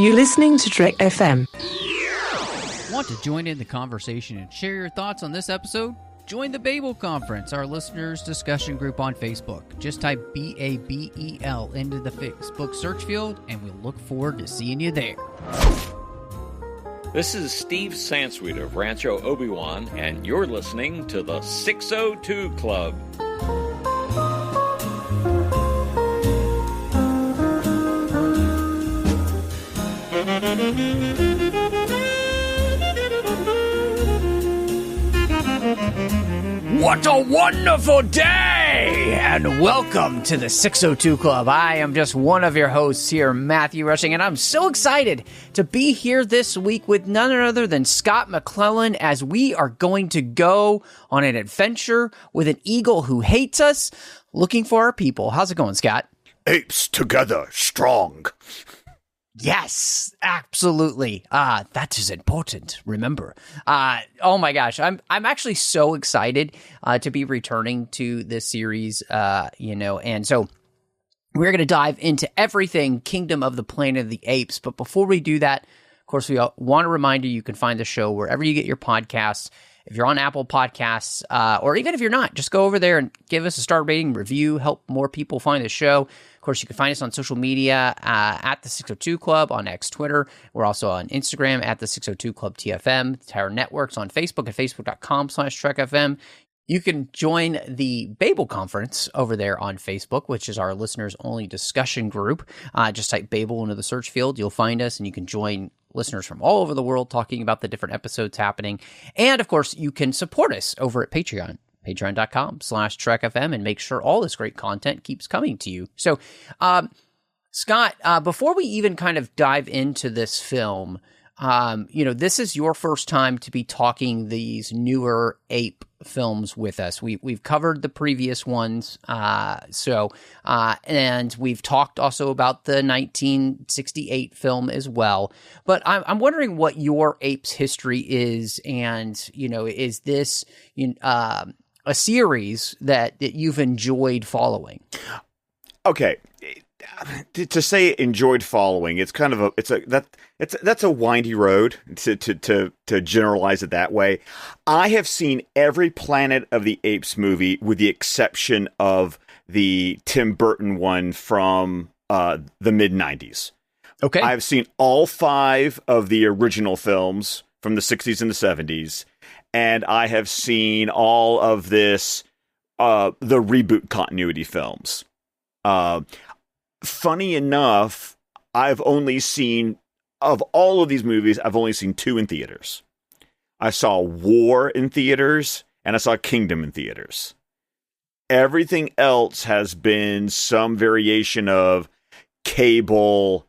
You're listening to Trek FM. Want to join in the conversation and share your thoughts on this episode? Join the Babel Conference, our listeners' discussion group on Facebook. Just type BABEL into the Facebook search field, and we'll look forward to seeing you there. This is Steve Sansweet of Rancho Obi-Wan, and you're listening to the 602 Club. What a wonderful day! And welcome to the 602 Club. I am just one of your hosts here, Matthew Rushing, and I'm so excited to be here this week with none other than Scott McClellan as we are going to go on an adventure with an eagle who hates us, looking for our people. How's it going, Scott? Apes together, strong. Yes, absolutely. That is important. Remember. Oh my gosh, I'm actually so excited to be returning to this series. And so we're going to dive into everything Kingdom of the Planet of the Apes. But before we do that, of course, we want to remind you can find the show wherever you get your podcasts. If you're on Apple Podcasts, or even if you're not, just go over there and give us a star rating, review, help more people find the show. Of course, you can find us on social media at the 602 Club on X, Twitter. We're also on Instagram at the 602 Club TFM. Tower Networks on Facebook at facebook.com/TrekFM. You can join the Babel Conference over there on Facebook, which is our listeners-only discussion group. Just type Babel into the search field. You'll find us, and you can join listeners from all over the world talking about the different episodes happening. And, of course, you can support us over at Patreon. Patreon.com/TrekFM, and make sure all this great content keeps coming to you. So, Scott, before we even kind of dive into this film, this is your first time to be talking these newer ape films with us. We've covered the previous ones, and we've talked also about the 1968 film as well. But I'm wondering what your Apes history is, and is this a series that you've enjoyed following? Okay, to say enjoyed following, it's kind of that's a windy road to generalize it that way. I have seen every Planet of the Apes movie with the exception of the Tim Burton one from the mid-90s. Okay, I've seen all 5 of the original films from the 60s and the 70s. And I have seen all of this, the reboot continuity films. Funny enough, I've only seen, of all of these movies, I've only seen 2 in theaters. I saw War in theaters, and I saw Kingdom in theaters. Everything else has been some variation of cable,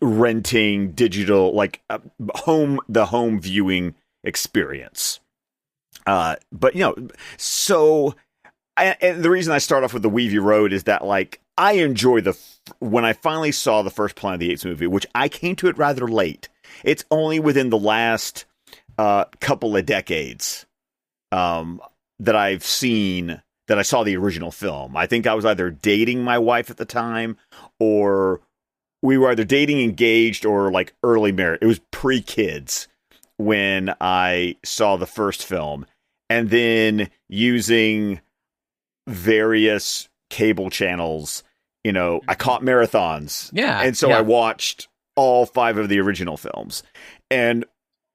renting, digital, like the home viewing experience. And the reason I start off with the Weavy Road is that, like, I enjoy when I finally saw the first Planet of the Apes movie, which I came to it rather late. It's only within the last couple of decades that I saw the original film. I think I was either dating my wife at the time, or we were either dating, engaged, or like early marriage. It was pre-kids when I saw the first film, and then using various cable channels, I caught marathons. Yeah. And so I watched all 5 of the original films. And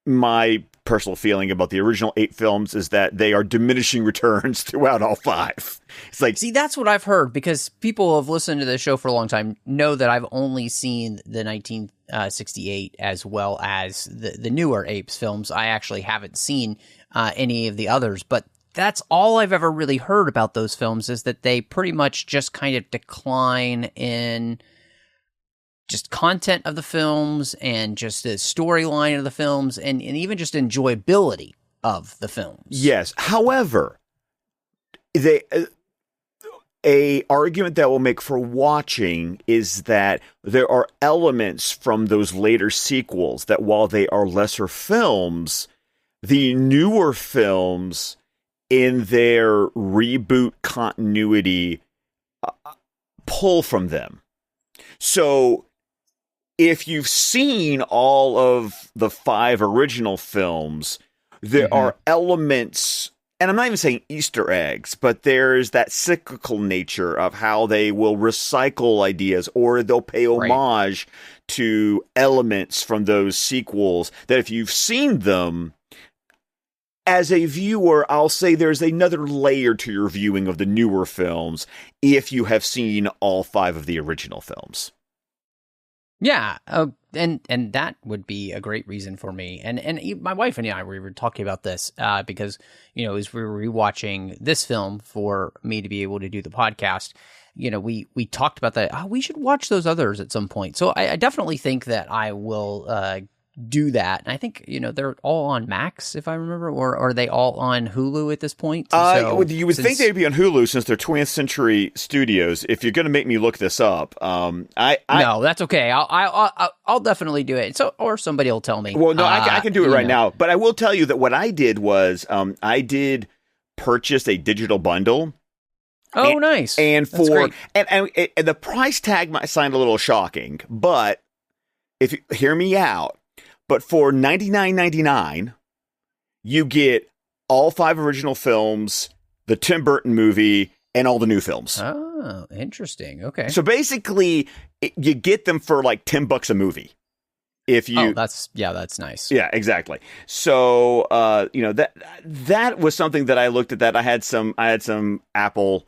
my personal feeling about the original 8 films is that they are diminishing returns throughout all 5. It's like, see, that's what I've heard, because people who have listened to this show for a long time know that I've only seen the 1968 as well as the newer Apes films. I actually haven't seen any of the others, but that's all I've ever really heard about those films, is that they pretty much just kind of decline in just content of the films and just the storyline of the films and even just enjoyability of the films. Yes. However, a argument that will make for watching is that there are elements from those later sequels that, while they are lesser films, the newer films in their reboot continuity pull from them. So if you've seen all of the 5 original films, there are elements, and I'm not even saying Easter eggs, but there's that cyclical nature of how they will recycle ideas, or they'll pay homage to elements from those sequels that if you've seen them, as a viewer, I'll say there's another layer to your viewing of the newer films if you have seen all 5 of the original films. Yeah, and that would be a great reason for me. And my wife and I we were talking about this because, as we were rewatching this film for me to be able to do the podcast, we talked about that. Oh, we should watch those others at some point. So I definitely think that I will do that. And I think, they're all on Max, if I remember, or are they all on Hulu at this point? You would think they'd be on Hulu since they're 20th Century Studios. If you're going to make me look this up, no, that's okay. I'll definitely do it. So, or somebody will tell me. Well, no, I can do it right now. But I will tell you that what I did was I did purchase a digital bundle. Oh, nice. And and the price tag might sound a little shocking, but if you hear me out. But for $99.99, you get all 5 original films, the Tim Burton movie, and all the new films. Oh, interesting. Okay. So basically, you get them for like $10 a movie. If you, that's nice. Yeah, exactly. So, that was something that I looked at. That I had some Apple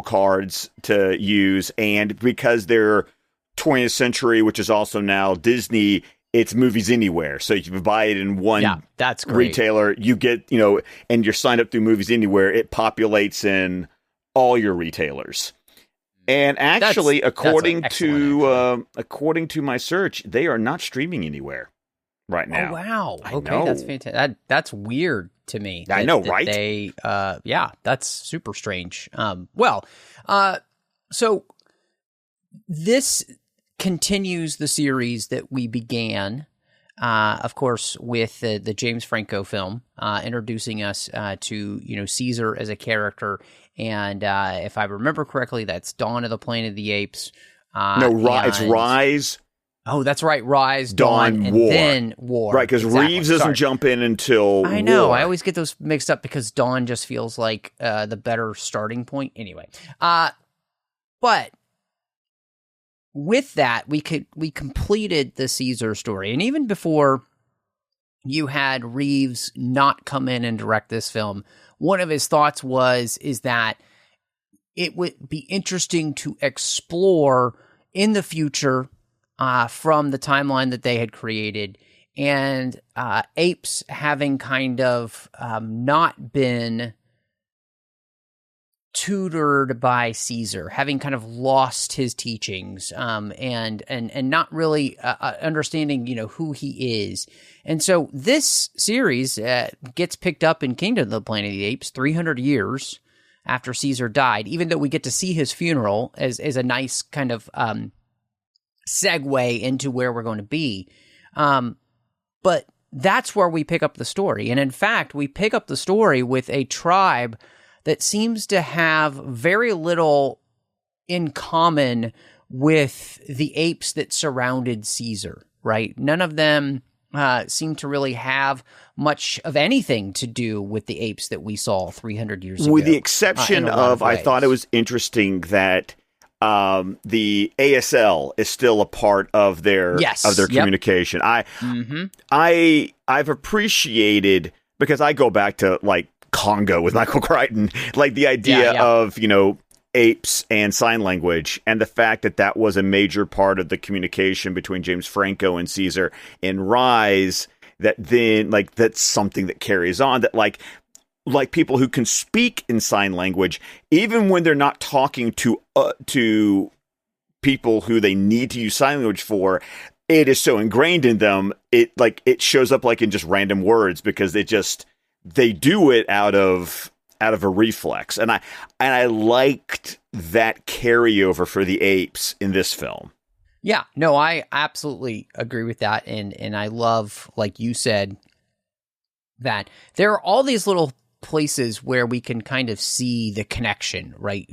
cards to use, and because they're 20th Century, which is also now Disney, it's Movies Anywhere. So if you buy it in one that's great. retailer, you get, and you're signed up through Movies Anywhere, it populates in all your retailers. And actually, according to my search, they are not streaming anywhere right now. Oh, wow. Okay, know. that's fantastic. That's weird to me. I know, right? They, that's super strange. So this continues the series that we began, of course, with the James Franco film, introducing us to Caesar as a character, and if I remember correctly, that's Dawn of the Planet of the Apes. It's Rise. Oh, that's right, Rise, Dawn, and War. Then War. Right, because Reeves doesn't jump in until I know. War. I always get those mixed up because Dawn just feels like the better starting point. Anyway, but with that, we completed the Caesar story, and even before you had Reeves not come in and direct this film, one of his thoughts is that it would be interesting to explore in the future from the timeline that they had created, and Apes having kind of not been tutored by Caesar, having kind of lost his teachings, and not really understanding, who he is. And so this series gets picked up in Kingdom of the Planet of the Apes 300 years after Caesar died, even though we get to see his funeral as a nice kind of segue into where we're going to be. But that's where we pick up the story. And in fact, we pick up the story with a tribe that seems to have very little in common with the apes that surrounded Caesar, right? None of them seem to really have much of anything to do with the apes that we saw 300 years ago. With the exception of I thought it was interesting that the ASL is still a part of their communication. I've appreciated, because I go back to like Congo with Michael Crichton, like the idea of, apes and sign language, and the fact that was a major part of the communication between James Franco and Caesar in Rise, that then that's something that carries on, that like people who can speak in sign language, even when they're not talking to people who they need to use sign language for, it is so ingrained in them. It shows up like in just random words, because they do it out of a reflex. And I liked that carryover for the apes in this film. Yeah, no, I absolutely agree with that. And I love, like you said, that there are all these little places where we can kind of see the connection, right?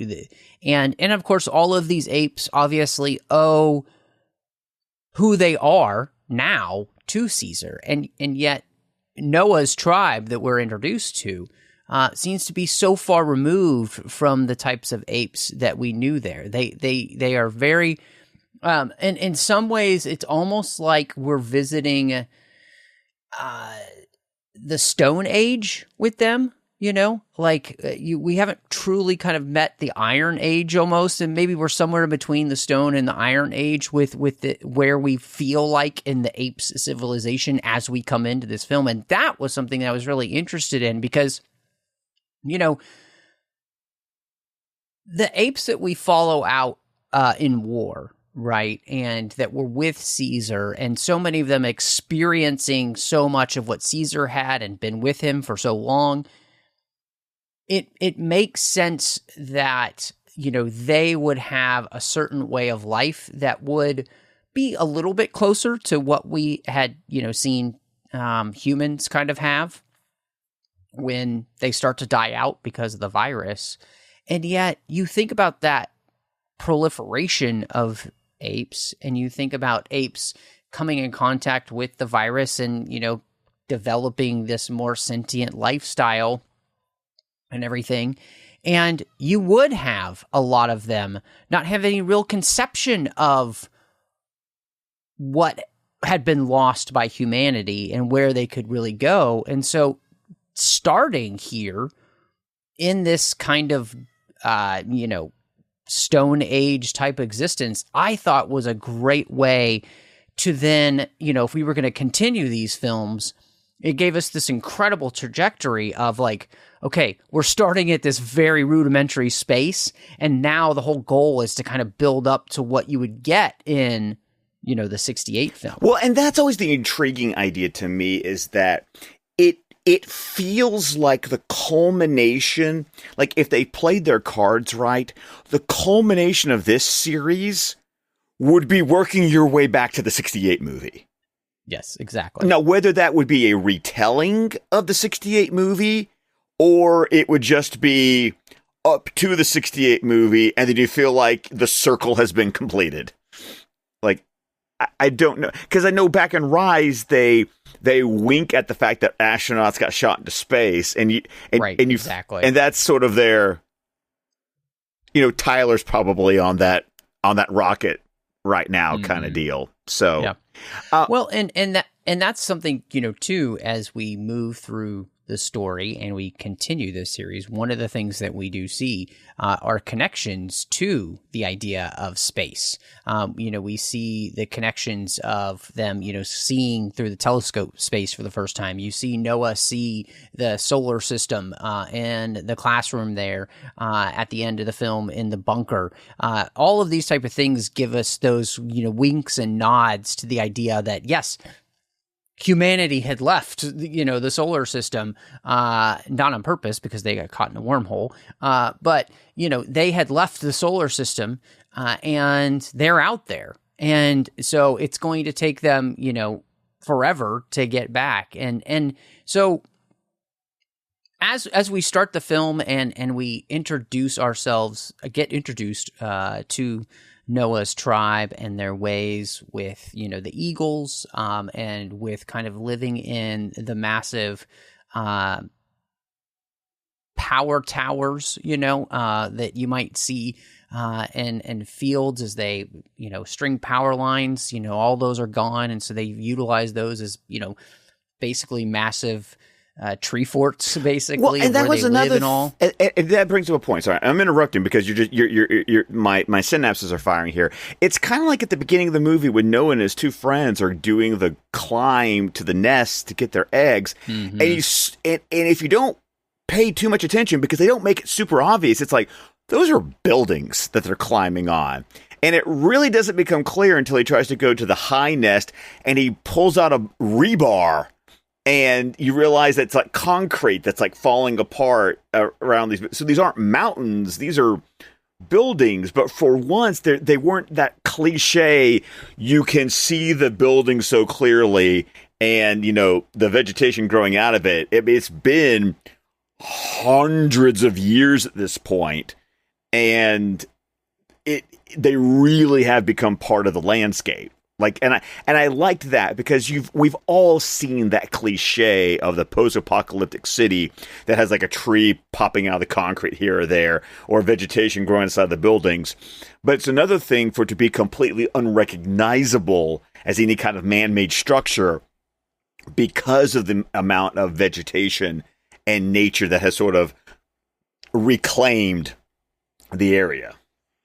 And of course, all of these apes obviously owe who they are now to Caesar. And yet Noah's tribe that we're introduced to seems to be so far removed from the types of apes that we knew there. They are very, and in some ways, it's almost like we're visiting the Stone Age with them. We haven't truly kind of met the Iron Age almost, and maybe we're somewhere between the Stone and the Iron Age with where we feel like in the apes civilization as we come into this film. And that was something that I was really interested in because, the apes that we follow out in war, right, and that were with Caesar, and so many of them experiencing so much of what Caesar had and been with him for so long, it makes sense that, they would have a certain way of life that would be a little bit closer to what we had, seen humans kind of have when they start to die out because of the virus. And yet you think about that proliferation of apes, and you think about apes coming in contact with the virus and, developing this more sentient lifestyle and everything. And you would have a lot of them not have any real conception of what had been lost by humanity and where they could really go. And so starting here in this kind of, Stone Age type existence, I thought was a great way to then, if we were going to continue these films, it gave us this incredible trajectory of like, okay, we're starting at this very rudimentary space, and now the whole goal is to kind of build up to what you would get in, the 68 film. Well, and that's always the intriguing idea to me, is that it feels like the culmination, like if they played their cards right, the culmination of this series would be working your way back to the 68 movie. Yes, exactly. Now, whether that would be a retelling of the 68 movie, or it would just be up to the 68 movie, and then you feel like the circle has been completed. Like, I don't know. Because I know back in Rise, they wink at the fact that astronauts got shot into space, exactly. And that's sort of their, Tyler's probably on that rocket right now kind of deal. So, yeah. Well, and that's something, too, as we move through the story and we continue this series, one of the things that we do see are connections to the idea of space. We see the connections of them, seeing through the telescope space for the first time. You see Noah see the solar system and the classroom there at the end of the film in the bunker. All of these type of things give us those, winks and nods to the idea that, yes, humanity had left, the solar system, not on purpose because they got caught in a wormhole, but, they had left the solar system, and they're out there. And so it's going to take them, forever to get back. And so as we start the film and we introduce ourselves, get introduced to Noah's tribe and their ways with, the eagles, and with kind of living in the massive power towers, that you might see and fields as they, string power lines, all those are gone. And so they utilize those as, basically massive tree forts, basically. Well, and that was another. And all. That brings up a point. Sorry, I'm interrupting because my synapses are firing here. It's kind of like at the beginning of the movie when Noah and his two friends are doing the climb to the nest to get their eggs, and if you don't pay too much attention because they don't make it super obvious, it's like those are buildings that they're climbing on. And it really doesn't become clear until he tries to go to the high nest and he pulls out a rebar. And you realize that it's like concrete that's like falling apart around these. So these aren't mountains; these are buildings. But for once, they weren't that cliche. You can see the building so clearly, and the vegetation growing out of it. It's been hundreds of years at this point, and they really have become part of the landscape. Like, and I liked that because we've all seen that cliche of the post-apocalyptic city that has like a tree popping out of the concrete here or there, or vegetation growing inside the buildings. But it's another thing for it to be completely unrecognizable as any kind of man-made structure because of the amount of vegetation and nature that has sort of reclaimed the area.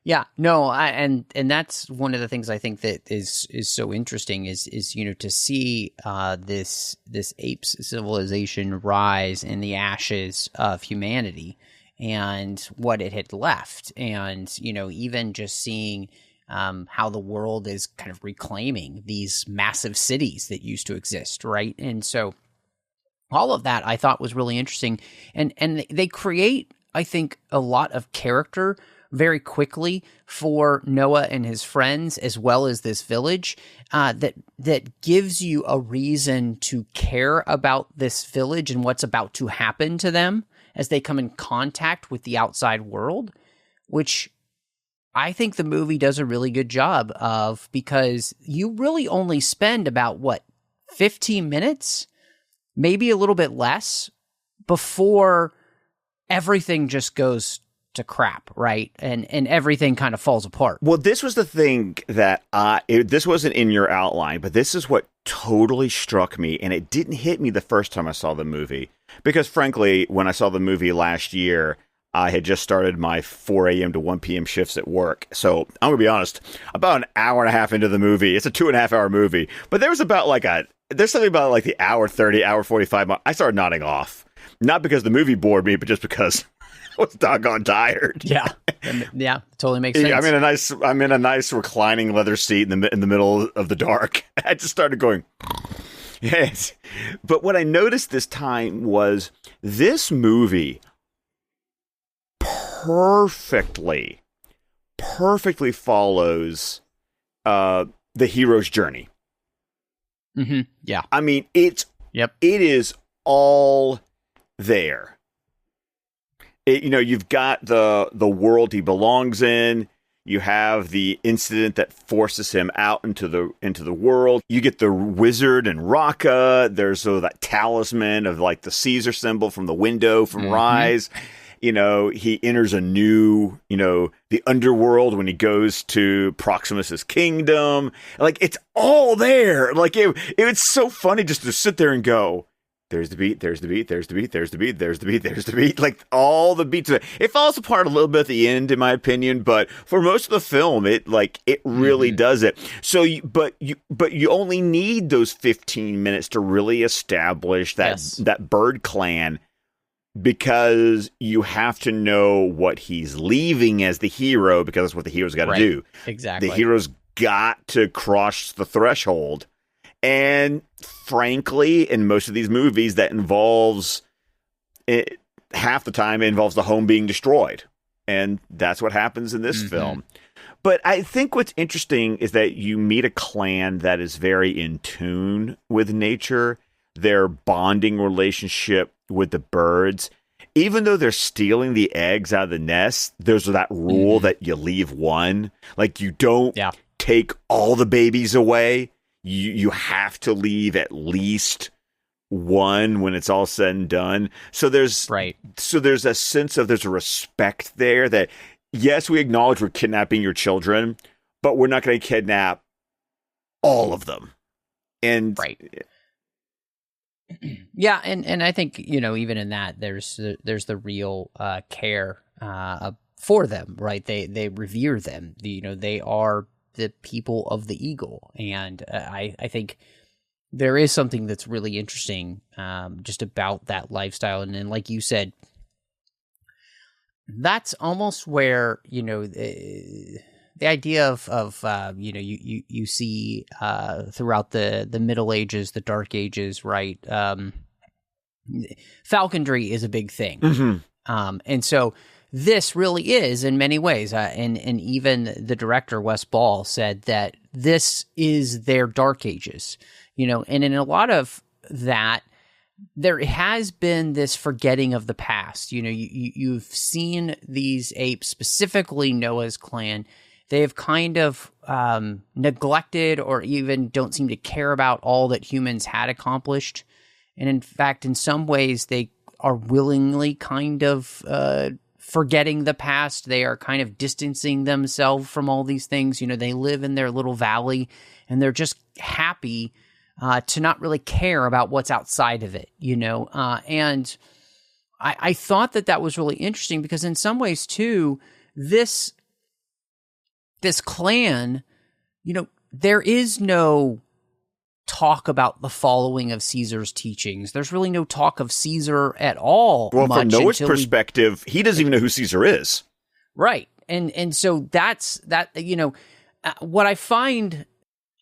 Yeah, no, and that's one of the things I think that is so interesting is to see this apes civilization rise in the ashes of humanity and what it had left, and even just seeing how the world is kind of reclaiming these massive cities that used to exist, right? And so all of that I thought was really interesting, and they create, I think, a lot of character very quickly for Noah and his friends, as well as this village, that gives you a reason to care about this village and what's about to happen to them as they come in contact with the outside world, which I think the movie does a really good job of, because you really only spend about 15 minutes, maybe a little bit less, before everything just goes to crap, right? And everything kind of falls apart. Well, this was the thing that this wasn't in your outline, but this is what totally struck me, and it didn't hit me the first time I saw the movie. Because frankly, when I saw the movie last year, I had just started my 4 a.m. to 1 p.m. shifts at work. So I'm going to be honest, about an hour and a half into the movie, it's a 2.5 hour movie, but there was about there's something about like the hour 30, hour 45, I started nodding off. Not because the movie bored me, but just because I was doggone tired. Yeah, yeah, totally makes sense. I'm in a nice reclining leather seat in the middle of the dark. I just started going, yes. But what I noticed this time was this movie perfectly follows the hero's journey. Mm-hmm. Yeah, I mean, it is all there. You've got the world he belongs in. You have the incident that forces him out into the world. You get the wizard and Raka. There's that talisman of like the Caesar symbol from the window from Rise. He enters a new, the underworld when he goes to Proximus's kingdom. Like, it's all there. Like, it's so funny just to sit there and go, there's the beat, there's the beat, there's the beat, there's the beat, there's the beat, there's the beat. Like, all the beats. It falls apart a little bit at the end, in my opinion, but for most of the film, it really does it. So, but you only need those 15 minutes to really establish that bird clan, because you have to know what he's leaving as the hero, because that's what the hero's got to do. Exactly. The hero's got to cross the threshold. And frankly, in most of these movies, that involves half the time it involves the home being destroyed. And that's what happens in this film. But I think what's interesting is that you meet a clan that is very in tune with nature, their bonding relationship with the birds. Even though they're stealing the eggs out of the nest, there's that rule that you leave one. Like, you don't take all the babies away. You have to leave at least one when it's all said and done. So there's a sense of, there's a respect there that, yes, we acknowledge we're kidnapping your children, but we're not going to kidnap all of them. And yeah, and I think, even in that, there's the real care for them, right? They revere them. They are the people of the eagle, and I think there is something that's really interesting just about that lifestyle. And then, like you said, that's almost where the idea of you see throughout the Middle Ages, the Dark Ages, right? Falconry is a big thing, and so this really is in many ways, and even the director Wes Ball said that this is their Dark Ages, and in a lot of that, there has been this forgetting of the past. You've seen these apes, specifically Noah's clan, they've kind of neglected or even don't seem to care about all that humans had accomplished. And in fact, in some ways, they are willingly kind of forgetting the past. They are kind of distancing themselves from all these things. They live in their little valley, and they're just happy to not really care about what's outside of it, and I thought that was really interesting because in some ways, too, this clan, there is no talk about the following of Caesar's teachings. There's really no talk of Caesar at all. Well, from Noah's perspective, he doesn't even know who Caesar is. Right. And so that's that, what I find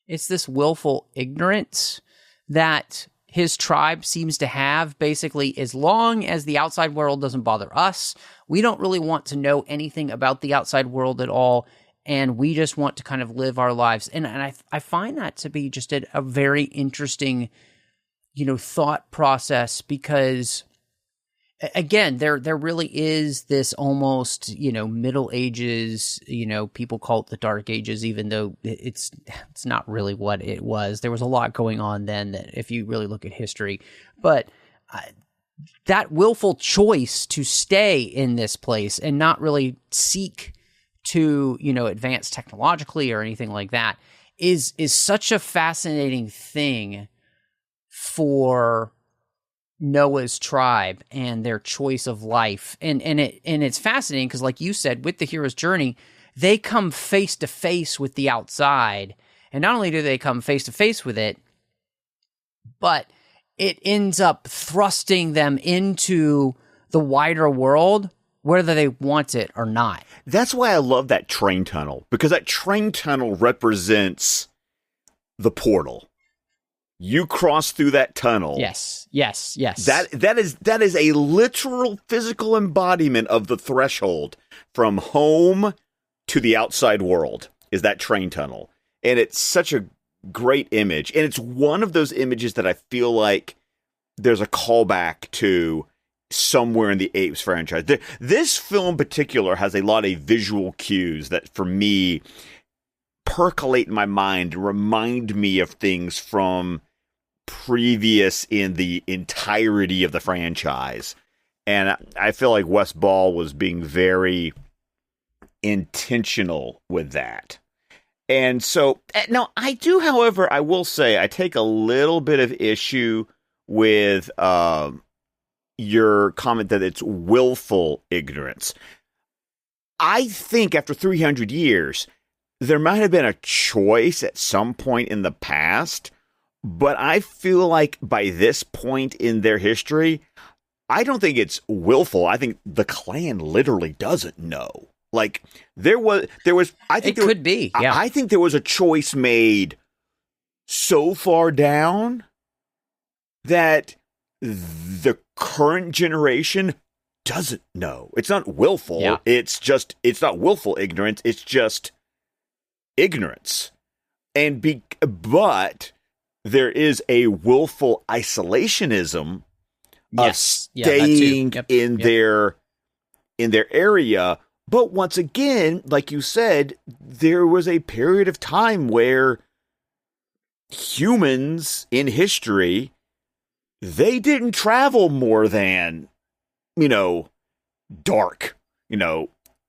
is this willful ignorance that his tribe seems to have. Basically, as long as the outside world doesn't bother us, we don't really want to know anything about the outside world at all. And we just want to kind of live our lives. And I find that to be just a very interesting, thought process because, again, there really is this almost, Middle Ages, people call it the Dark Ages, even though it's not really what it was. There was a lot going on then that if you really look at history. But that willful choice to stay in this place and not really seek to, advance technologically or anything like that is such a fascinating thing for Noah's tribe and their choice of life. And it's fascinating because, like you said, with the hero's journey, they come face to face with the outside. And not only do they come face to face with it, but it ends up thrusting them into the wider world, whether they want it or not. That's why I love that train tunnel, because that train tunnel represents the portal. You cross through that tunnel. Yes. That is a literal physical embodiment of the threshold from home to the outside world, is that train tunnel. And it's such a great image. And it's one of those images that I feel like there's a callback to somewhere in the Apes franchise. This film in particular has a lot of visual cues that, for me, percolate in my mind and remind me of things from previous in the entirety of the franchise. And I feel like Wes Ball was being very intentional with that. And so, now I do, however, I will say, I take a little bit of issue with your comment that it's willful ignorance. I think after 300 years, there might have been a choice at some point in the past, but I feel like by this point in their history, I don't think it's willful. I think the clan literally doesn't know. Like, there was, I think it could be, yeah. I think there was a choice made so far down that the current generation doesn't know. It's not willful. Yeah. It's not willful ignorance. It's just ignorance. But there is a willful isolationism of staying in their area. But once again, like you said, there was a period of time where humans in history, they didn't travel more than, dark,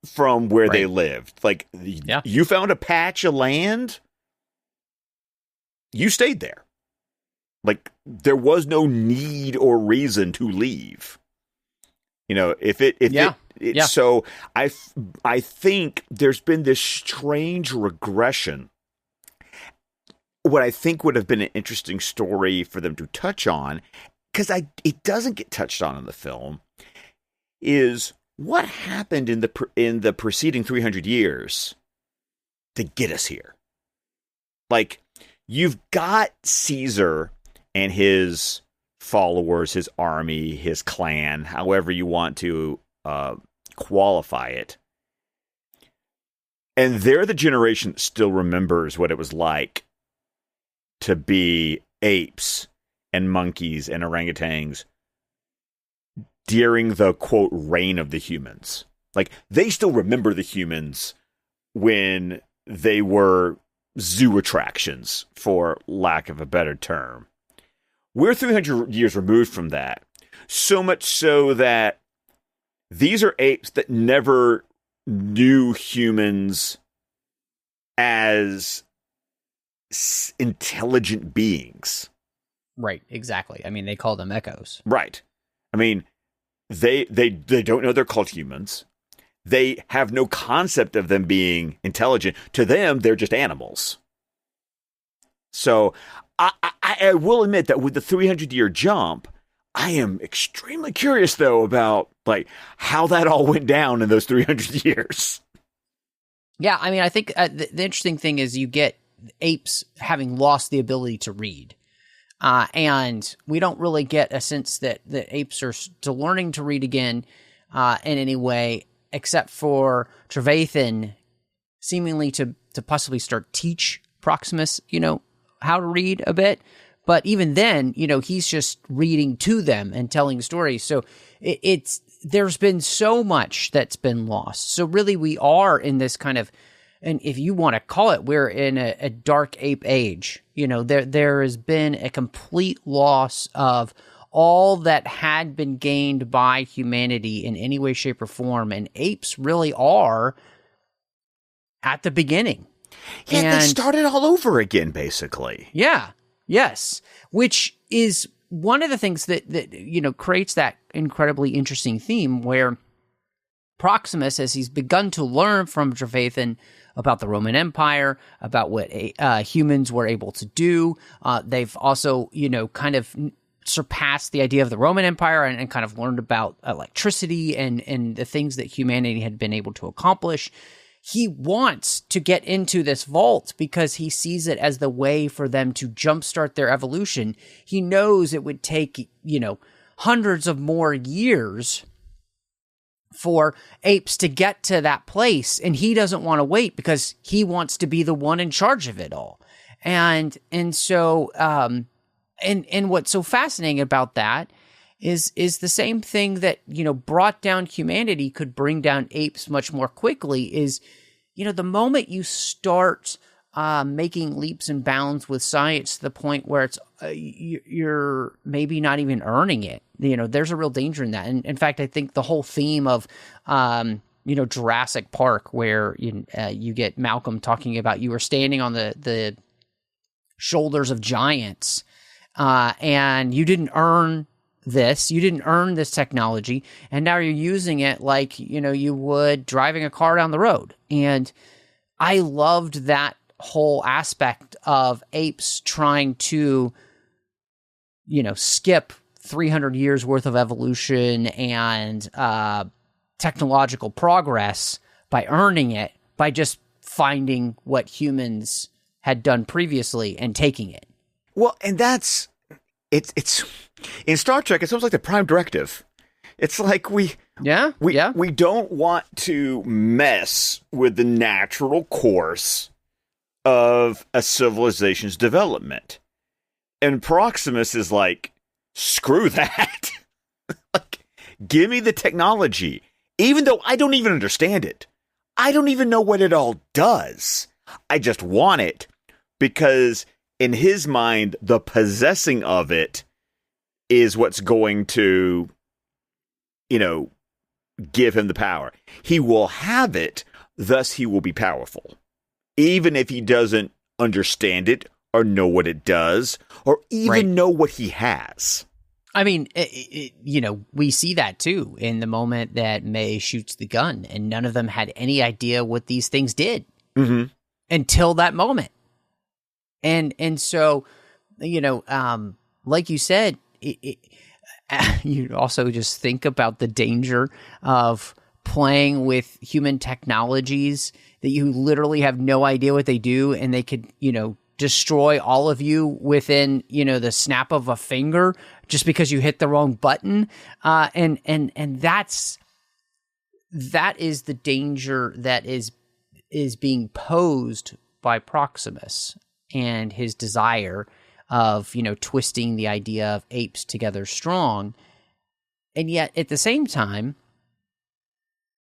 from where they lived. Like, you found a patch of land, you stayed there. Like, there was no need or reason to leave. So I think there's been this strange regression. What I think would have been an interesting story for them to touch on, because it doesn't get touched on in the film, is what happened in the preceding 300 years to get us here. Like, you've got Caesar and his followers, his army, his clan, however you want to qualify it. And they're the generation that still remembers what it was like to be apes and monkeys and orangutans during the, quote, reign of the humans. Like, they still remember the humans when they were zoo attractions, for lack of a better term. We're 300 years removed from that. So much so that these are apes that never knew humans as intelligent beings. Right, exactly. I mean, they call them echoes. Right. I mean, they don't know they're called humans. They have no concept of them being intelligent. To them, they're just animals. So I will admit that with the 300-year jump, I am extremely curious, though, about like how that all went down in those 300 years. Yeah, I mean, I think the interesting thing is you get apes having lost the ability to read. And we don't really get a sense that the apes are still learning to read again in any way, except for Trevathan seemingly to possibly start teach Proximus, how to read a bit. But even then, he's just reading to them and telling stories. So there's been so much that's been lost. So really we are in this kind of, and if you want to call it, we're in a dark ape age. There has been a complete loss of all that had been gained by humanity in any way, shape, or form. And apes really are at the beginning. Yeah, and they started all over again, basically. Yeah, yes. Which is one of the things that creates that incredibly interesting theme where Proximus, as he's begun to learn from Trevathan about the Roman Empire, about what humans were able to do, they've also, kind of surpassed the idea of the Roman Empire and kind of learned about electricity and the things that humanity had been able to accomplish. He wants to get into this vault because he sees it as the way for them to jumpstart their evolution. He knows it would take, hundreds of more years for apes to get to that place, and he doesn't want to wait because he wants to be the one in charge of it all. And so and what's so fascinating about that is the same thing that, brought down humanity could bring down apes much more quickly is, the moment you start making leaps and bounds with science to the point where it's you're maybe not even earning it. There's a real danger in that. And in fact, I think the whole theme of Jurassic Park, where you get Malcolm talking about you were standing on the shoulders of giants, and you didn't earn this. You didn't earn this technology, and now you're using it like you would driving a car down the road. And I loved that whole aspect of apes trying to skip 300 years worth of evolution and technological progress by earning it by just finding what humans had done previously and taking it. Well, and it's in Star Trek, it's almost like the prime directive. It's like we don't want to mess with the natural course of a civilization's development. And Proximus is like, screw that. Like, give me the technology. Even though I don't even understand it. I don't even know what it all does. I just want it because in his mind, the possessing of it is what's going to, give him the power. He will have it, thus he will be powerful. Even if he doesn't understand it or know what it does or even know what he has. I mean, we see that too in the moment that May shoots the gun, and none of them had any idea what these things did until that moment. And so, like you said, you also just think about the danger of playing with human technologies that you literally have no idea what they do, and they could, destroy all of you within, the snap of a finger just because you hit the wrong button. And that is the danger that is being posed by Proximus and his desire of, twisting the idea of apes together strong. And yet at the same time,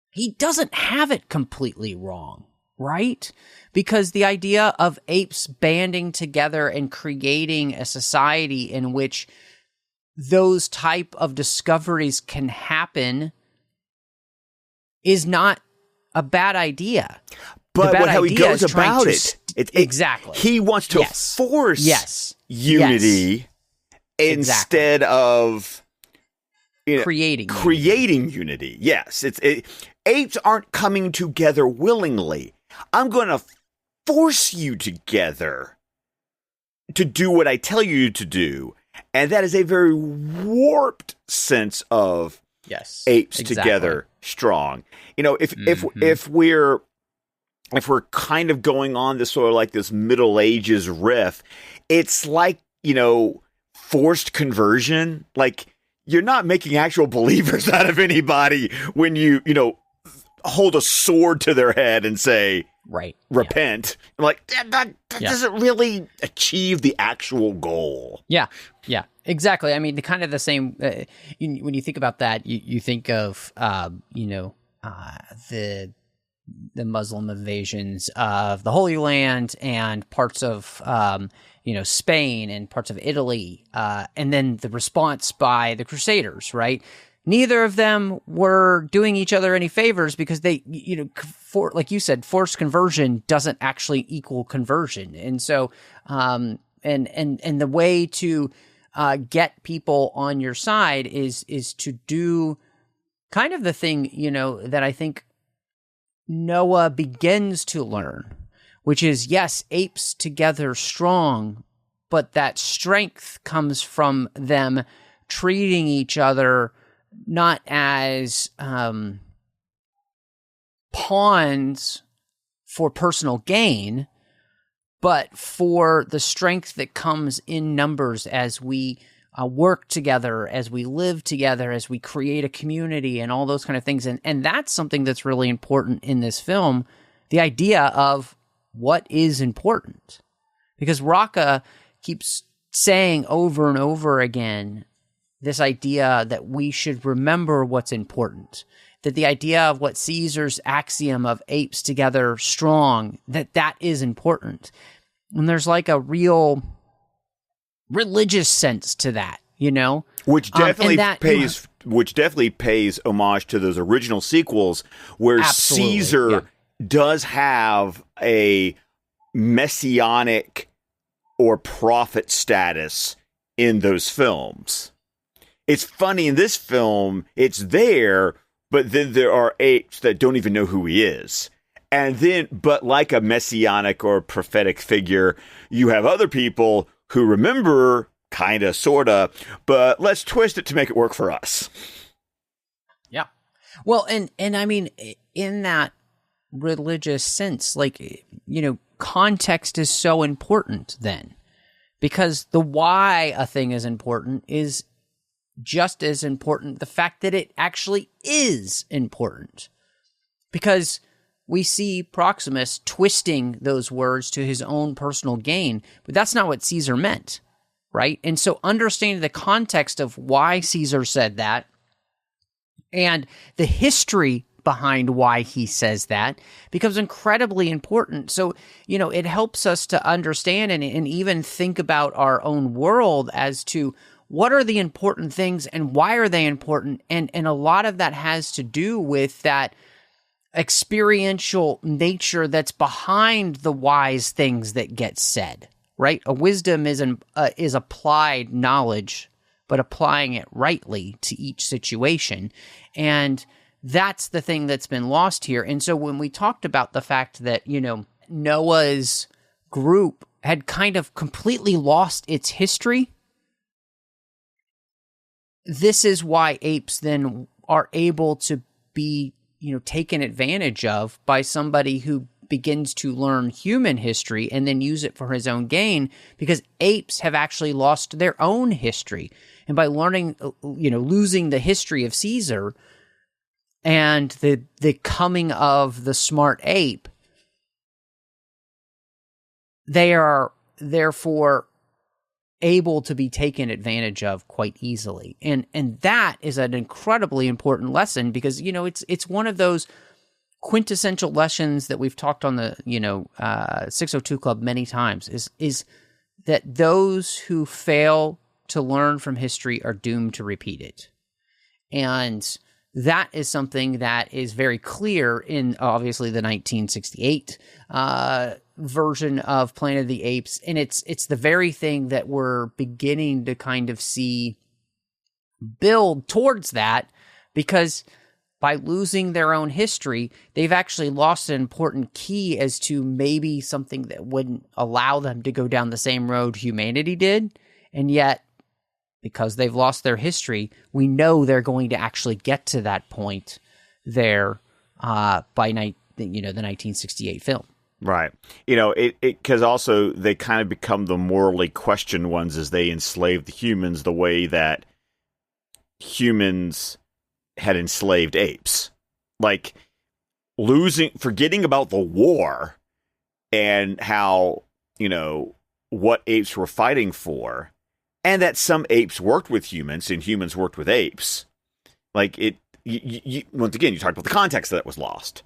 he doesn't have it completely wrong. right? Because the idea of apes banding together and creating a society in which those type of discoveries can happen is not a bad idea. But how he goes about it, exactly. He wants to force unity instead of creating unity. Yes, apes aren't coming together willingly. I'm going to force you together to do what I tell you to do. And that is a very warped sense of apes together strong. If we're kind of going on this sort of like this Middle Ages riff, it's like, forced conversion. Like, you're not making actual believers out of anybody when you hold a sword to their head and say, repent. Yeah. Like, that doesn't really achieve the actual goal. Yeah, exactly. I mean, the same, when you think about that, you think of, the Muslim invasions of the Holy Land and parts of, Spain and parts of Italy, and then the response by the Crusaders, right? Neither of them were doing each other any favors because they, like you said, forced conversion doesn't actually equal conversion. And so, and the way to get people on your side is to do kind of the thing, that I think Noah begins to learn, which is, yes, apes together strong, but that strength comes from them treating each other not as pawns for personal gain, but for the strength that comes in numbers as we work together, as we live together, as we create a community and all those kind of things. And that's something that's really important in this film, the idea of what is important. Because Rocca keeps saying over and over again this idea that we should remember what's important, that the idea of what Caesar's axiom of apes together strong, that is important. And there's like a real religious sense to that, which definitely pays homage to those original sequels where Caesar does have a messianic or prophet status in those films. It's funny, in this film, it's there, but then there are apes that don't even know who he is. And then, but like a messianic or prophetic figure, you have other people who remember, kind of, sort of, but let's twist it to make it work for us. Yeah. Well, and I mean, in that religious sense, like, context is so important then. Because the why a thing is important is just as important the fact that it actually is important. Because we see Proximus twisting those words to his own personal gain, but that's not what Caesar meant, right? And so understanding the context of why Caesar said that and the history behind why he says that becomes incredibly important. So, it helps us to understand and even think about our own world as to what are the important things and why are they important? And a lot of that has to do with that experiential nature that's behind the wise things that get said, right? A wisdom is applied knowledge, but applying it rightly to each situation. And that's the thing that's been lost here. And so when we talked about the fact that, Noah's group had kind of completely lost its history, this is why apes then are able to be, taken advantage of by somebody who begins to learn human history and then use it for his own gain, because apes have actually lost their own history. And by learning, losing the history of Caesar and the coming of the smart ape, they are therefore able to be taken advantage of quite easily. And that is an incredibly important lesson because, it's one of those quintessential lessons that we've talked on the 602 Club many times is that those who fail to learn from history are doomed to repeat it. And that is something that is very clear in, obviously, the 1968 version of Planet of the Apes. And it's the very thing that we're beginning to kind of see build towards that, because by losing their own history, they've actually lost an important key as to maybe something that wouldn't allow them to go down the same road humanity did. And yet, because they've lost their history, we know they're going to actually get to that point there by the 1968 film. Right. Because also they kind of become the morally questioned ones as they enslave the humans the way that humans had enslaved apes. Like forgetting about the war and how, what apes were fighting for, and that some apes worked with humans and humans worked with apes. Like once again, you talked about the context that was lost.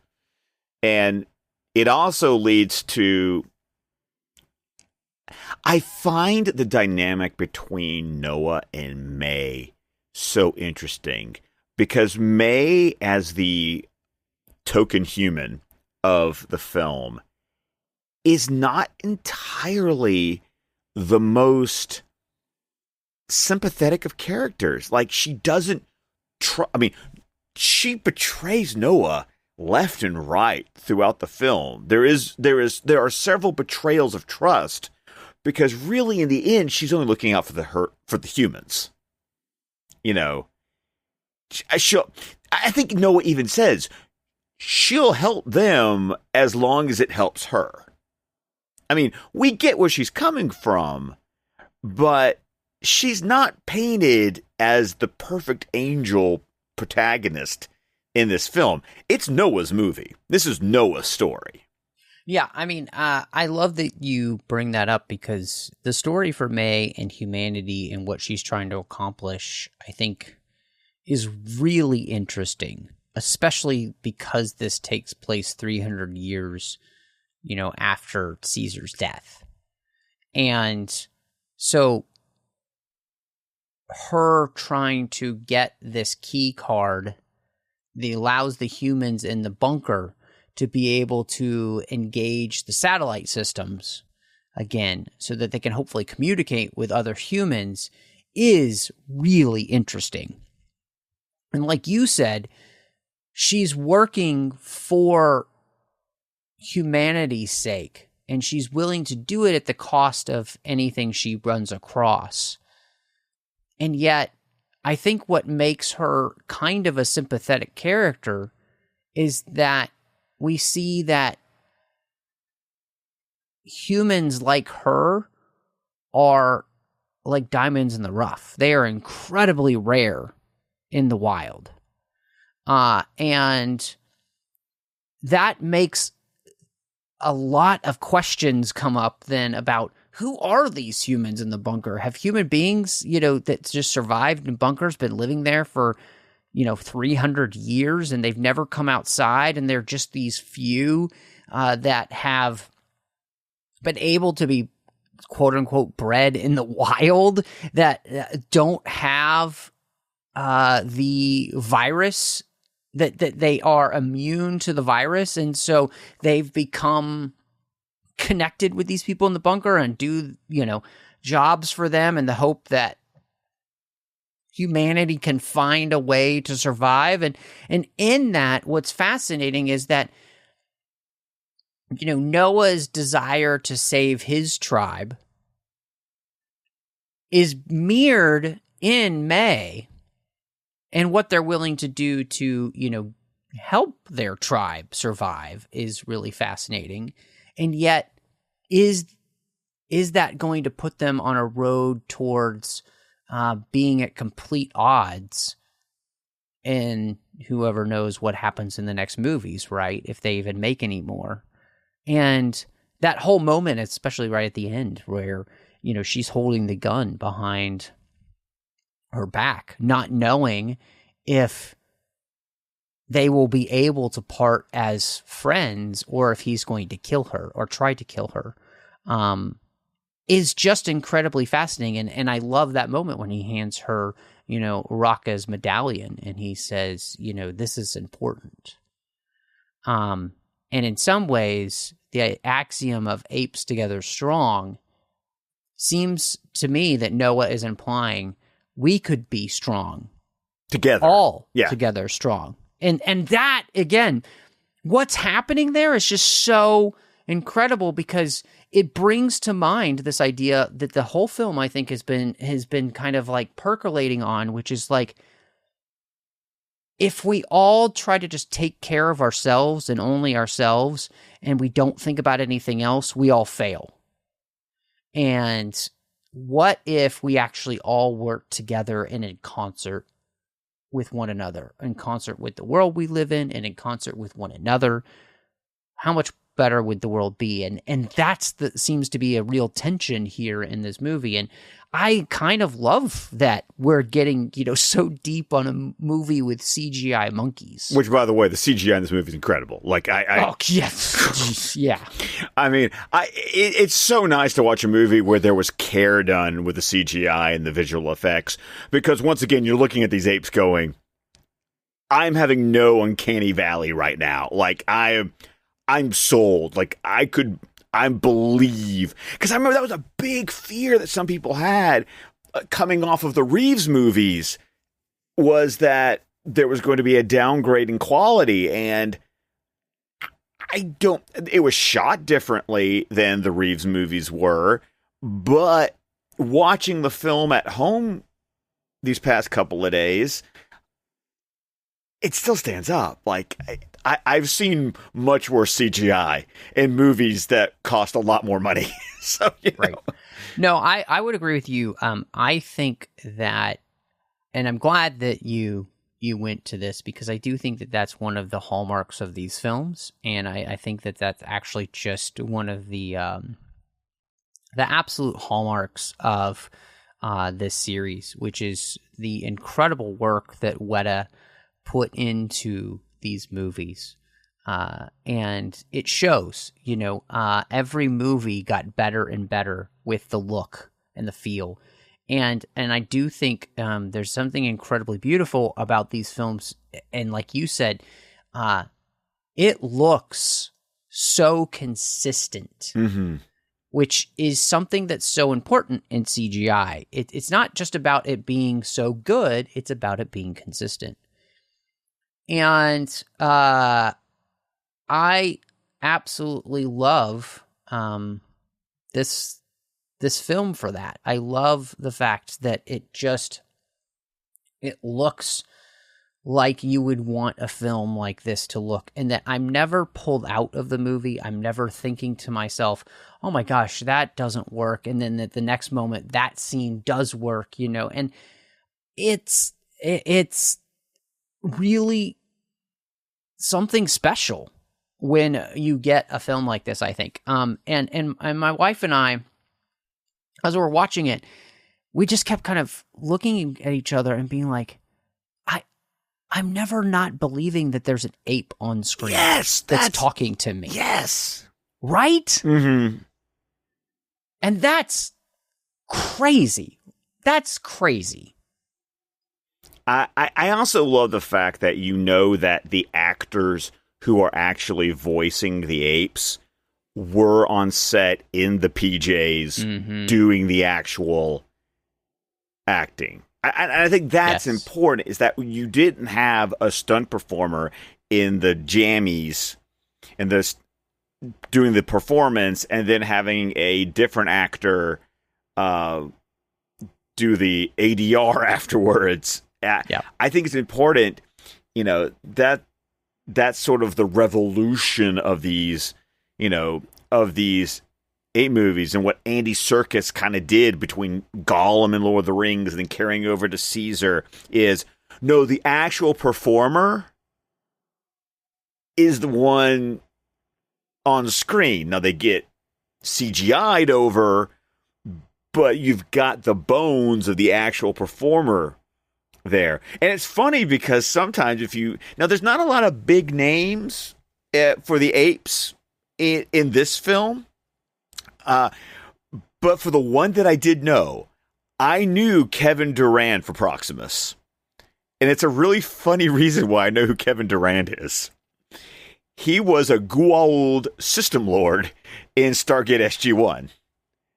And it also leads to, I find the dynamic between Noah and May so interesting, because May, as the token human of the film, is not entirely the most sympathetic of characters. Like, she doesn't she betrays Noah left and right throughout the film. There are several betrayals of trust, because really in the end she's only looking out for the humans. I think Noah even says she'll help them as long as it helps her. I mean, we get where she's coming from, but she's not painted as the perfect angel protagonist in this film. It's Noah's movie. This is Noah's story. Yeah, I mean, I love that you bring that up, because the story for May and humanity and what she's trying to accomplish, I think, is really interesting, especially because this takes place 300 years, after Caesar's death. And so her trying to get this key card that allows the humans in the bunker to be able to engage the satellite systems again, so that they can hopefully communicate with other humans, is really interesting. And like you said, she's working for humanity's sake, and she's willing to do it at the cost of anything she runs across. And yet, I think what makes her kind of a sympathetic character is that we see that humans like her are like diamonds in the rough. They are incredibly rare in the wild. And that makes a lot of questions come up then about, who are these humans in the bunker? Have human beings, that just survived in bunkers been living there for, 300 years, and they've never come outside, and they're just these few that have been able to be quote unquote bred in the wild, that don't have the virus, that they are immune to the virus, and so they've become connected with these people in the bunker and do, jobs for them in the hope that humanity can find a way to survive. And in that, what's fascinating is that, Noah's desire to save his tribe is mirrored in May, and what they're willing to do to, help their tribe survive is really fascinating. And yet, is that going to put them on a road towards being at complete odds? And whoever knows what happens in the next movies, right? If they even make any more. And that whole moment, especially right at the end, where, she's holding the gun behind her back, not knowing if they will be able to part as friends, or if he's going to kill her or try to kill her, is just incredibly fascinating. And I love that moment when he hands her, Raka's medallion, and he says, this is important. And in some ways, the axiom of apes together strong seems to me that Noah is implying we could be strong together, all together strong. And that, again, what's happening there is just so incredible, because it brings to mind this idea that the whole film, I think, has been kind of like percolating on, which is like, if we all try to just take care of ourselves and only ourselves, and we don't think about anything else, we all fail. And what if we actually all work together and in concert with one another, in concert with the world we live in, and in concert with one another? How much better would the world be? And that's seems to be a real tension here in this movie. And I kind of love that we're getting, so deep on a movie with CGI monkeys. Which, by the way, the CGI in this movie is incredible. Like, oh, yes. Yeah. I mean, it's so nice to watch a movie where there was care done with the CGI and the visual effects, because once again, you're looking at these apes going, I'm having no uncanny valley right now. Like, I'm sold. Like, I believe, because I remember that was a big fear that some people had coming off of the Reeves movies, was that there was going to be a downgrade in quality. And it was shot differently than the Reeves movies were, but watching the film at home these past couple of days, it still stands up. Like, I've seen much worse CGI in movies that cost a lot more money. So, Right. No, I would agree with you. I think that, and I'm glad that you went to this, because I do think that that's one of the hallmarks of these films. And I think that that's actually just one of the absolute hallmarks of this series, which is the incredible work that Weta put into these movies. And it shows, every movie got better and better with the look and the feel. And I do think there's something incredibly beautiful about these films. And like you said, it looks so consistent, which is something that's so important in CGI. It's not just about it being so good, it's about it being consistent. And I absolutely love this film for that. I love the fact that it looks like you would want a film like this to look, and that I'm never pulled out of the movie. I'm never thinking to myself, oh my gosh, that doesn't work. And then at the next moment, that scene does work, and it's really something special when you get a film like this, I think. And my wife and I, as we were watching it, we just kept kind of looking at each other and being like, I'm never not believing that there's an ape on screen. Yes, that's talking to me. Yes. Right? Mm-hmm. And that's crazy. That's crazy. I also love the fact that that the actors who are actually voicing the apes were on set in the PJs doing the actual acting. I think that's important, is that you didn't have a stunt performer in the jammies and doing the performance and then having a different actor do the ADR afterwards. I think it's important, that's sort of the revolution of these, ape movies, and what Andy Serkis kind of did between Gollum and Lord of the Rings and then carrying over to Caesar is, no, the actual performer is the one on screen. Now they get CGI'd over, but you've got the bones of the actual performer there. And it's funny because sometimes there's not a lot of big names for the apes in this film. But for the one that I did know, I knew Kevin Durand for Proximus. And it's a really funny reason why I know who Kevin Durand is. He was a Goa'uld system lord in Stargate SG-1.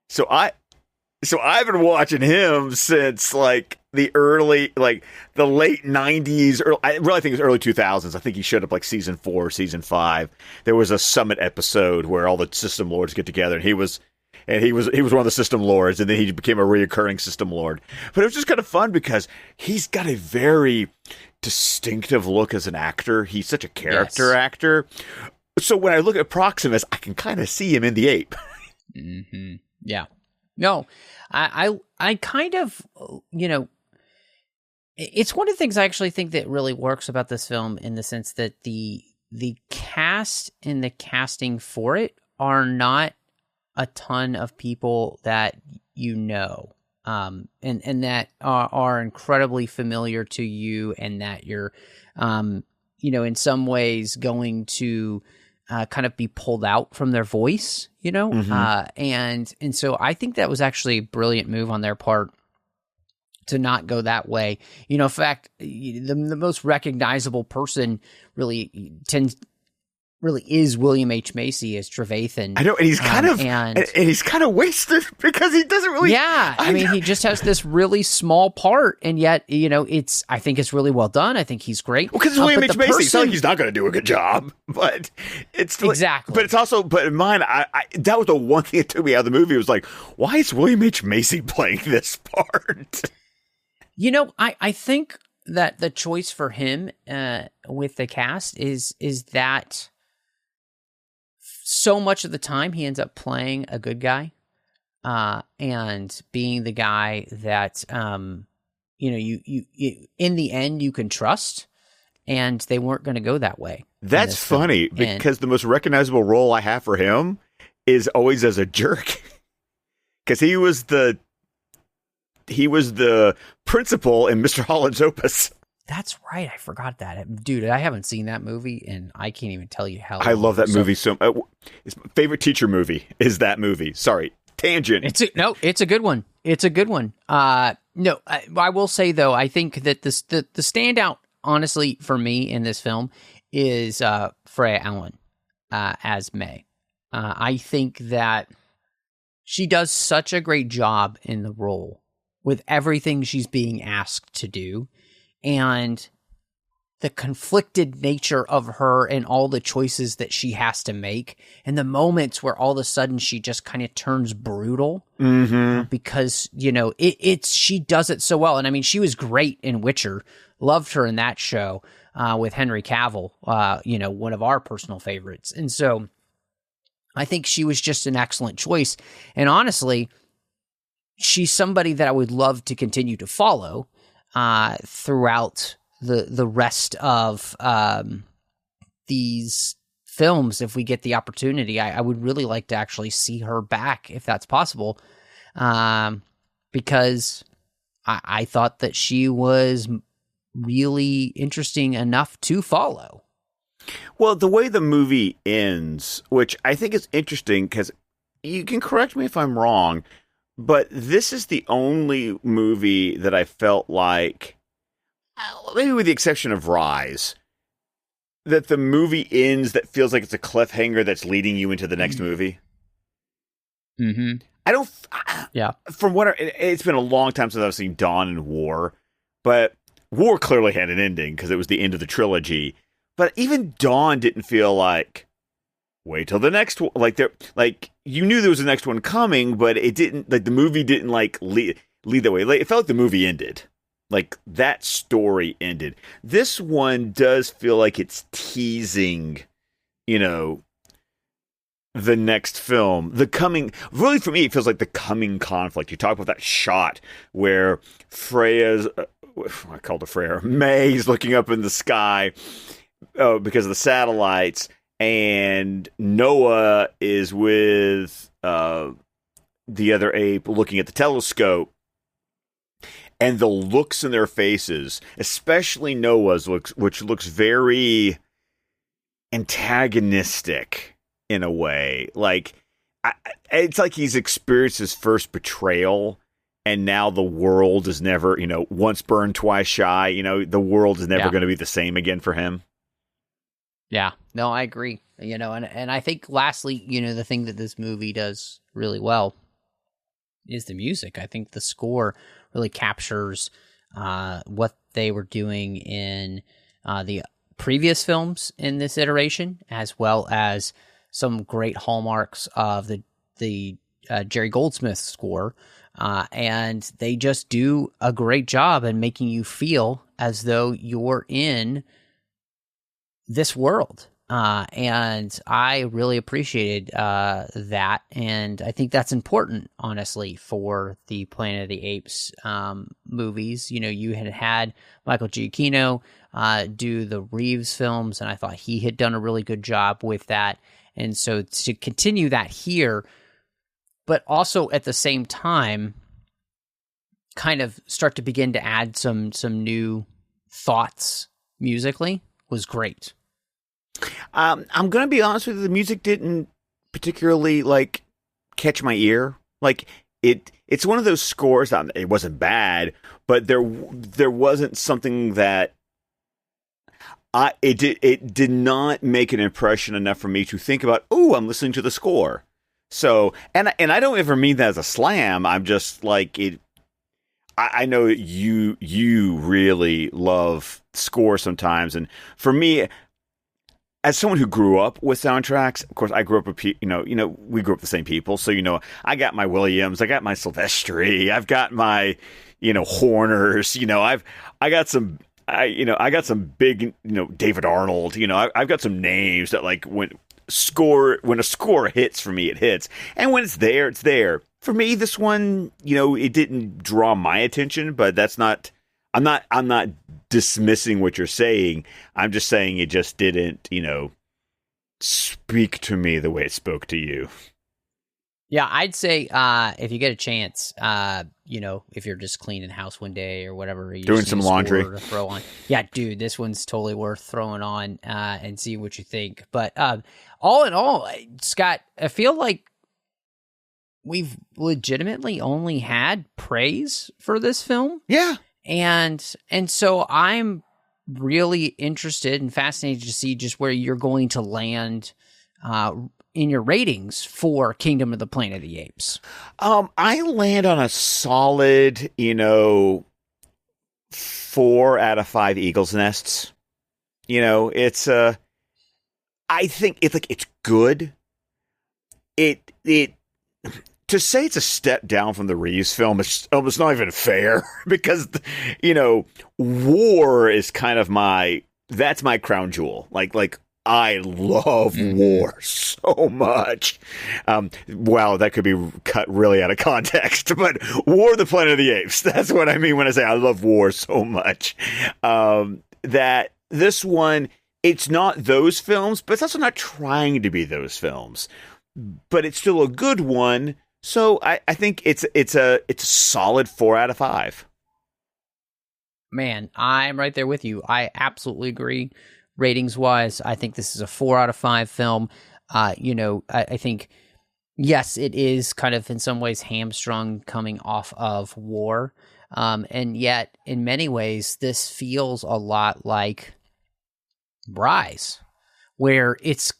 So I've been watching him since like the late 90s. I really think it was early 2000s. I think he showed up like season 4, season 5. There was a summit episode where all the system lords get together, and he was one of the system lords, and then he became a reoccurring system lord. But it was just kind of fun because he's got a very distinctive look as an actor. He's such a character actor. So when I look at Proximus, I can kind of see him in the ape. Mm-hmm. Yeah. No, I kind of, it's one of the things I actually think that really works about this film in the sense that the cast and the casting for it are not a ton of people that and that are incredibly familiar to you, and that you're, in some ways going to kind of be pulled out from their voice, and so I think that was actually a brilliant move on their part to not go that way. In fact, the most recognizable person really is William H. Macy as Trevathan. I know, and he's kind of wasted because he doesn't really. Yeah, I mean, he just has this really small part, and yet I think it's really well done. I think he's great. Well, because William H. Macy, it's not like he's not going to do a good job, but it's exactly. But it's also, in mine, I that was the one thing that took me out of the movie. It was like, why is William H. Macy playing this part? I think that the choice for him with the cast is that. So much of the time, he ends up playing a good guy, and being the guy that you in the end you can trust, and they weren't going to go that way. That's funny because the most recognizable role I have for him is always as a jerk, because he was the principal in Mr. Holland's Opus. That's right. I forgot that. Dude, I haven't seen that movie, and I can't even tell you how. I love that movie so much. It's my favorite teacher movie is that movie. Sorry, tangent. It's a good one. It's a good one. I will say, though, I think that the standout, honestly, for me in this film is Freya Allen as May. I think that she does such a great job in the role with everything she's being asked to do. And the conflicted nature of her and all the choices that she has to make, and the moments where all of a sudden she just kind of turns brutal because, she does it so well. And I mean, she was great in Witcher. Loved her in that show with Henry Cavill, one of our personal favorites. And so I think she was just an excellent choice. And honestly, she's somebody that I would love to continue to follow throughout the rest of these films. If we get the opportunity, I would really like to actually see her back if that's possible, because I thought that she was really interesting enough to follow. Well, the way the movie ends, which I think is interesting, because you can correct me if I'm wrong, but this is the only movie that I felt like, maybe with the exception of Rise, that the movie ends that feels like it's a cliffhanger that's leading you into the next movie. Mm-hmm. I don't... Yeah. From what... It's been a long time since I've seen Dawn and War, but War clearly had an ending because it was the end of the trilogy. But even Dawn didn't feel like... Wait till the next one. You knew there was the next one coming, but it didn't. Like the movie didn't lead that way. It felt like the movie ended. Like that story ended. This one does feel like it's teasing, the next film, the coming. Really, for me, it feels like the coming conflict. You talk about that shot where Freya's. I called her Freya. May's looking up in the sky because of the satellites. And Noah is with the other ape looking at the telescope. and the looks in their faces, especially Noah's looks, which looks very antagonistic in a way. Like, it's like he's experienced his first betrayal, and now the world is never, once burned, twice shy. The world is never going to be the same again for him. Yeah, no, I agree. And I think lastly, the thing that this movie does really well is the music. I think the score really captures what they were doing in the previous films in this iteration, as well as some great hallmarks of the Jerry Goldsmith score. And they just do a great job in making you feel as though you're in this world. And I really appreciated that. And I think that's important, honestly, for the Planet of the Apes movies. You had Michael Giacchino do the Reeves films, and I thought he had done a really good job with that. And so to continue that here, but also at the same time, kind of start to begin to add some new thoughts musically was great. I'm going to be honest with you, the music didn't particularly catch my ear. It's one of those scores that it wasn't bad, but there wasn't something that it did not make an impression enough for me to think about, oh, I'm listening to the score. So, and I don't ever mean that as a slam. I'm just I know you really love score sometimes, and for me, as someone who grew up with soundtracks, of course, I grew up with we grew up the same people. So, I got my Williams, I got my Silvestri, I've got my, Horners, I got some big, David Arnold, I've got some names that when a score hits for me, it hits. And when it's there, it's there. For me, this one, it didn't draw my attention, but I'm not dismissing what you're saying. I'm just saying it just didn't, speak to me the way it spoke to you. Yeah, I'd say if you get a chance, if you're just cleaning house one day or whatever, you doing some laundry to throw on. Yeah, dude, this one's totally worth throwing on and see what you think. But all in all, Scott, I feel like we've legitimately only had praise for this film. Yeah. And so I'm really interested and fascinated to see just where you're going to land in your ratings for Kingdom of the Planet of the Apes. I land on a solid, 4 out of 5 eagle's nests. It's I think it's good. It to say it's a step down from the Reeves film is almost not even fair because, War is kind of that's my crown jewel. I love War so much. Wow, that could be cut really out of context, but War, the Planet of the Apes. That's what I mean when I say I love War so much. That this one, it's not those films, but it's also not trying to be those films. But it's still a good one. So I think it's a solid 4 out of 5. Man, I'm right there with you. I absolutely agree. Ratings wise, I think this is a 4 out of 5 film. I think, yes, it is kind of in some ways hamstrung coming off of War. And yet, in many ways, this feels a lot like Rise, where it's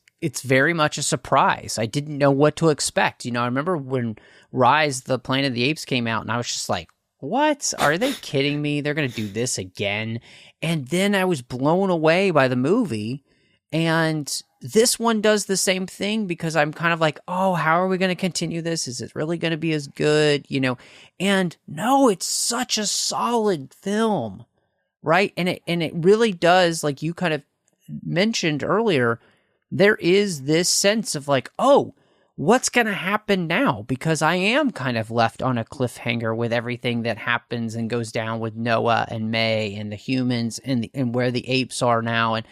very much a surprise. I didn't know what to expect. I remember when Rise, the Planet of the Apes came out, and I was just like, what? Are they kidding me? They're going to do this again? And then I was blown away by the movie. And this one does the same thing because I'm kind of like, oh, how are we going to continue this? Is it really going to be as good? And no, it's such a solid film, right? And it really does, like you kind of mentioned earlier, there is this sense of oh, what's going to happen now? Because I am kind of left on a cliffhanger with everything that happens and goes down with Noah and May and the humans and where the apes are now. And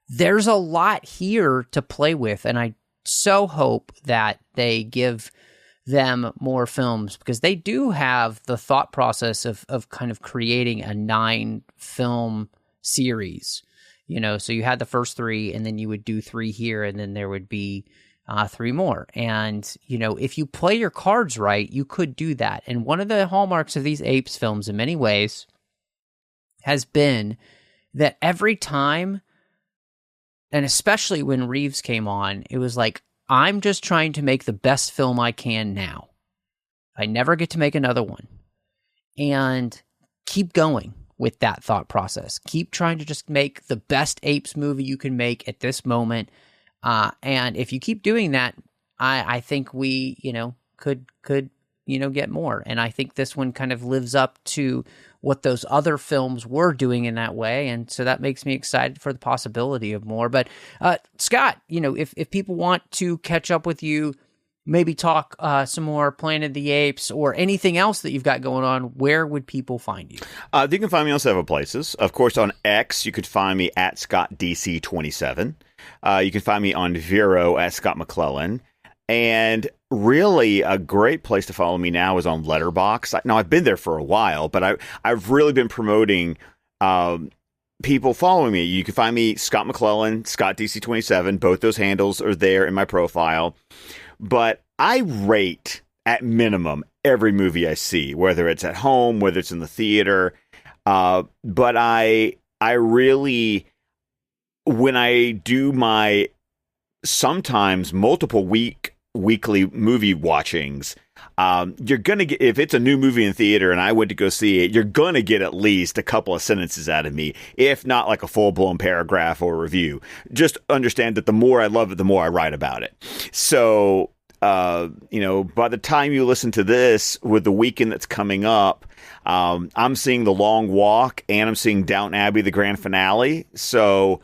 there's a lot here to play with. And I so hope that they give them more films, because they do have the thought process of kind of creating a 9-film series. So you had the first 3, and then you would do 3 here, and then there would be 3 more. And, if you play your cards right, you could do that. And one of the hallmarks of these Apes films in many ways has been that every time, and especially when Reeves came on, it was like, I'm just trying to make the best film I can now. I never get to make another one. And keep going with that thought process. Keep trying to just make the best Apes movie you can make at this moment. And if you keep doing that, I think we, could get more. And I think this one kind of lives up to what those other films were doing in that way. And so that makes me excited for the possibility of more. But Scott, if people want to catch up with you, maybe talk some more Planet of the Apes or anything else that you've got going on, where would people find you? You can find me on several places. Of course, on X, you could find me at ScottDC27. You can find me on Vero at Scott McClellan. And really, a great place to follow me now is on Letterboxd. Now, I've been there for a while, but I've really been promoting people following me. You can find me, Scott McClellan, Scott DC27. Both those handles are there in my profile. But I rate, at minimum, every movie I see, whether it's at home, whether it's in the theater. But I really, when I do my sometimes multiple weekly movie watchings, you're gonna get, if it's a new movie in theater and I went to go see it, you're gonna get at least a couple of sentences out of me, if not like a full-blown paragraph or review. Just understand that the more I love it, the more I write about it. So by the time you listen to this, with the weekend that's coming up, I'm seeing The Long Walk and I'm seeing Downton Abbey, the grand finale. So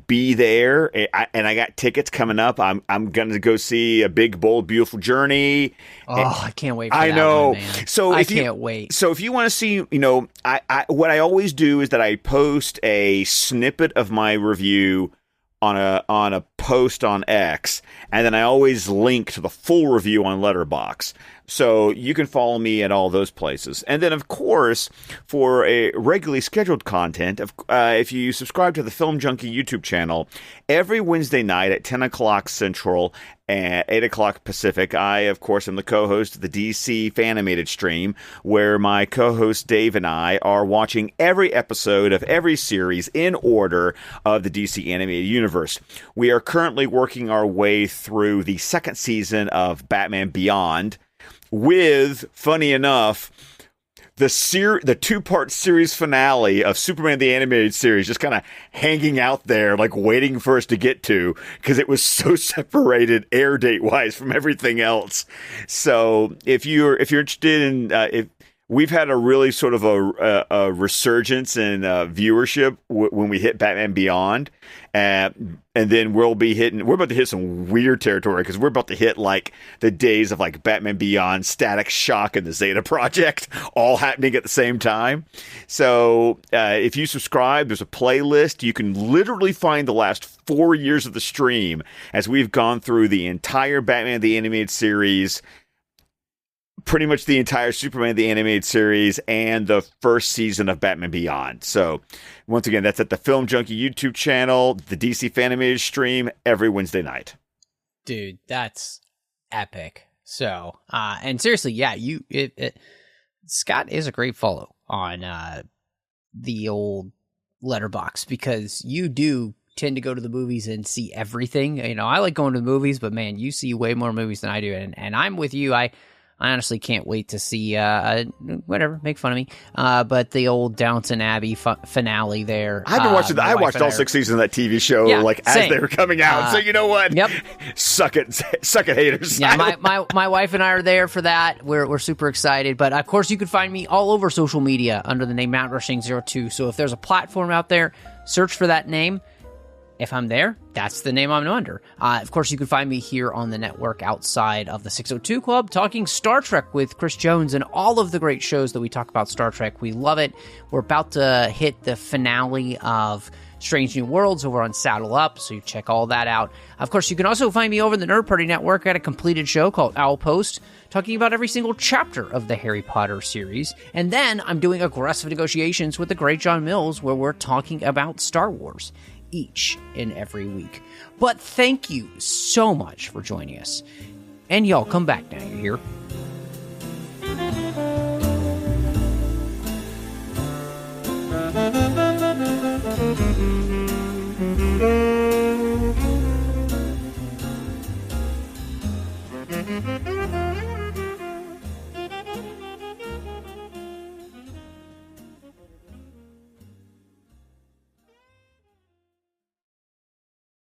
be there. And I got tickets coming up. I'm going to go see A Big, Bold, Beautiful Journey. Oh, I can't wait for I that know. one, man. So I can't wait. So if you want to see, what I always do is that I post a snippet of my review on a post on X, and then I always link to the full review on Letterboxd. So you can follow me at all those places. And then, of course, for a regularly scheduled content, if you subscribe to the Film Junkie YouTube channel, every Wednesday night at 10 o'clock Central and 8 o'clock Pacific, I, of course, am the co-host of the DC Fanimated stream, where my co-host Dave and I are watching every episode of every series in order of the DC Animated Universe. We are currently working our way through the second season of Batman Beyond, with, funny enough, the 2-part series finale of Superman the Animated Series just kind of hanging out there, like waiting for us to get to, because it was so separated air date wise from everything else. So if you're interested in, we've had a really sort of a resurgence in viewership when we hit Batman Beyond. And then we're about to hit some weird territory, because we're about to hit like the days of like Batman Beyond, Static Shock, and the Zeta Project all happening at the same time. So if you subscribe, there's a playlist. You can literally find the last 4 years of the stream as we've gone through the entire Batman the Animated Series, pretty much the entire Superman the Animated Series, and the first season of Batman Beyond. So once again, that's at the Film Junkie YouTube channel, the DC Fanimated stream, every Wednesday night. Dude, that's epic. So, and seriously, yeah, Scott is a great follow on the old Letterboxd, because you do tend to go to the movies and see everything. I like going to the movies, but man, you see way more movies than I do, and I'm with you. I honestly can't wait to see, whatever, make fun of me, but the old Downton Abbey finale there. I've been watching, I watched all 6 seasons of that TV show, as they were coming out, so you know what? Yep. Suck it, haters. Yeah, my wife and I are there for that. We're super excited, but of course you can find me all over social media under the name Mount Rushing 02, so if there's a platform out there, search for that name, If I'm there, that's the name I'm under. Of course, you can find me here on the network outside of the 602 Club talking Star Trek with Chris Jones and all of the great shows that we talk about Star Trek. We love it. We're about to hit the finale of Strange New Worlds over on Saddle Up, so you check all that out. Of course, you can also find me over the Nerd Party Network at a completed show called Owl Post, talking about every single chapter of the Harry Potter series. And then I'm doing Aggressive Negotiations with the great John Mills, where we're talking about Star Wars each and every week. But thank you so much for joining us. And y'all, come back now, you hear?